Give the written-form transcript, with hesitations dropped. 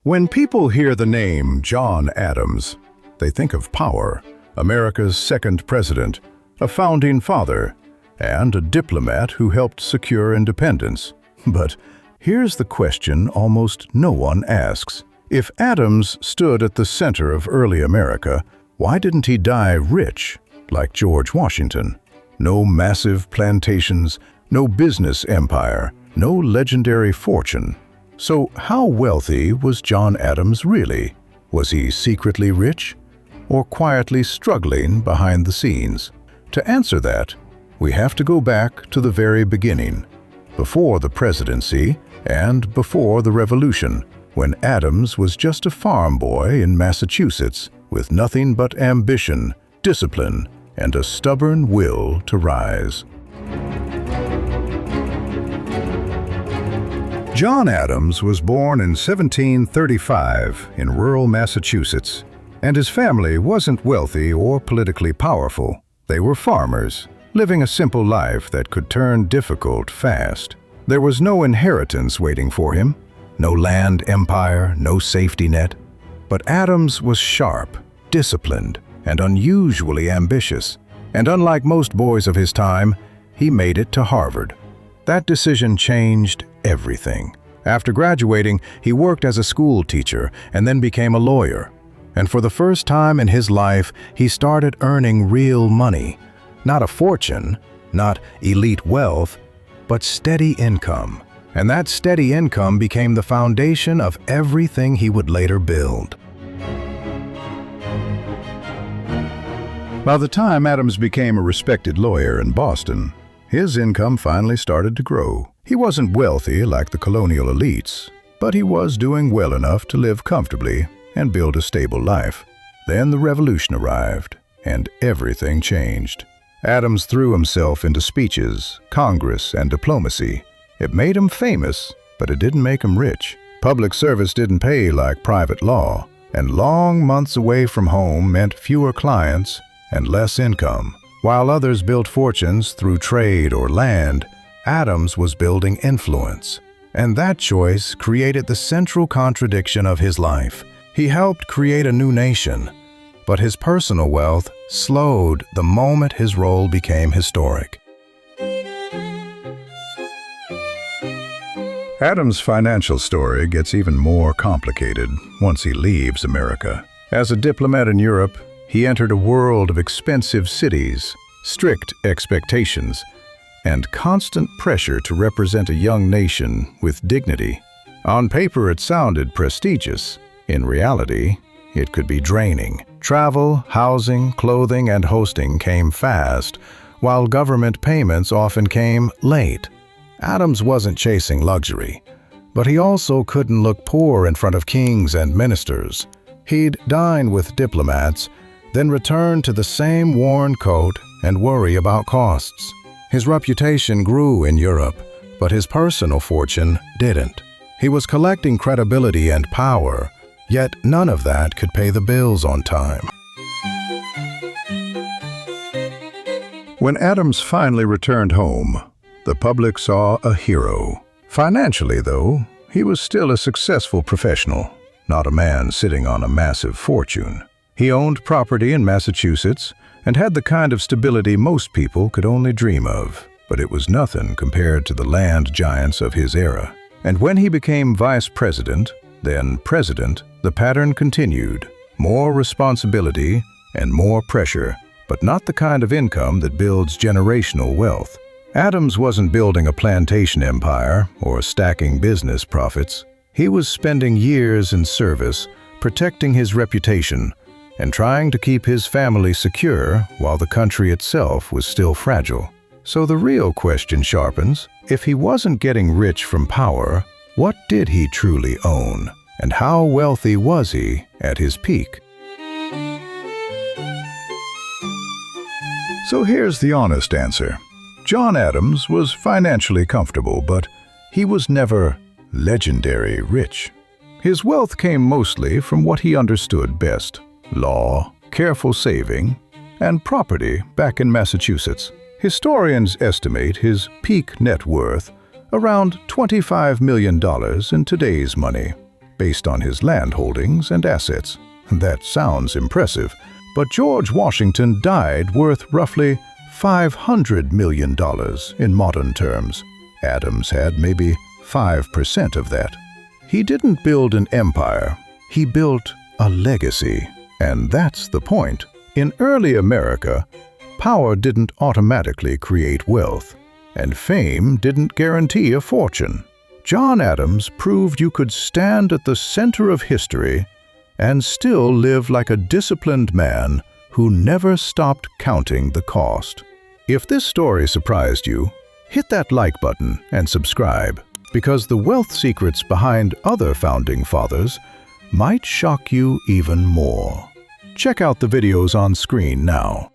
When people hear the name John Adams, they think of power, America's second president, a founding father, and a diplomat who helped secure independence. But here's the question almost no one asks. If Adams stood at the center of early America, why didn't he die rich like George Washington? No massive plantations, no business empire, no legendary fortune. So how wealthy was John Adams really? Was he secretly rich or quietly struggling behind the scenes? To answer that, we have to go back to the very beginning, before the presidency and before the Revolution, when Adams was just a farm boy in Massachusetts with nothing but ambition, discipline, and a stubborn will to rise. John Adams was born in 1735 in rural Massachusetts, and his family wasn't wealthy or politically powerful. They were farmers, living a simple life that could turn difficult fast. There was no inheritance waiting for him, no land empire, no safety net. But Adams was sharp, disciplined, and unusually ambitious. And unlike most boys of his time, he made it to Harvard. That decision changed everything. After graduating, he worked as a school teacher and then became a lawyer. And for the first time in his life, he started earning real money. Not a fortune, not elite wealth, but steady income. And that steady income became the foundation of everything he would later build. By the time Adams became a respected lawyer in Boston, his income finally started to grow. He wasn't wealthy like the colonial elites, but he was doing well enough to live comfortably and build a stable life. Then the Revolution arrived, and everything changed. Adams threw himself into speeches, Congress, and diplomacy. It made him famous, but it didn't make him rich. Public service didn't pay like private law, and long months away from home meant fewer clients and less income. While others built fortunes through trade or land, Adams was building influence. And that choice created the central contradiction of his life. He helped create a new nation, but his personal wealth slowed the moment his role became historic. Adams' financial story gets even more complicated once he leaves America. As a diplomat in Europe, he entered a world of expensive cities, strict expectations, and constant pressure to represent a young nation with dignity. On paper, it sounded prestigious. In reality, it could be draining. Travel, housing, clothing, and hosting came fast, while government payments often came late. Adams wasn't chasing luxury, but he also couldn't look poor in front of kings and ministers. He'd dine with diplomats, then return to the same worn coat and worry about costs. His reputation grew in Europe, but his personal fortune didn't. He was collecting credibility and power, yet none of that could pay the bills on time. When Adams finally returned home, the public saw a hero. Financially, though, he was still a successful professional, not a man sitting on a massive fortune. He owned property in Massachusetts and had the kind of stability most people could only dream of, but it was nothing compared to the land giants of his era. And when he became vice president, then president, the pattern continued. More responsibility and more pressure, but not the kind of income that builds generational wealth. Adams wasn't building a plantation empire or stacking business profits. He was spending years in service, protecting his reputation, and trying to keep his family secure while the country itself was still fragile. So the real question sharpens: if he wasn't getting rich from power, what did he truly own? And how wealthy was he at his peak? So here's the honest answer. John Adams was financially comfortable, but he was never legendary rich. His wealth came mostly from what he understood best: law, careful saving, and property back in Massachusetts. Historians estimate his peak net worth around $25 million in today's money. based on his land holdings and assets. That sounds impressive, but George Washington died worth roughly $500 million in modern terms. Adams had maybe 5% of that. He didn't build an empire, he built a legacy. And that's the point. In early America, power didn't automatically create wealth, and fame didn't guarantee a fortune. John Adams proved you could stand at the center of history and still live like a disciplined man who never stopped counting the cost. If this story surprised you, hit that like button and subscribe, because the wealth secrets behind other founding fathers might shock you even more. Check out the videos on screen now.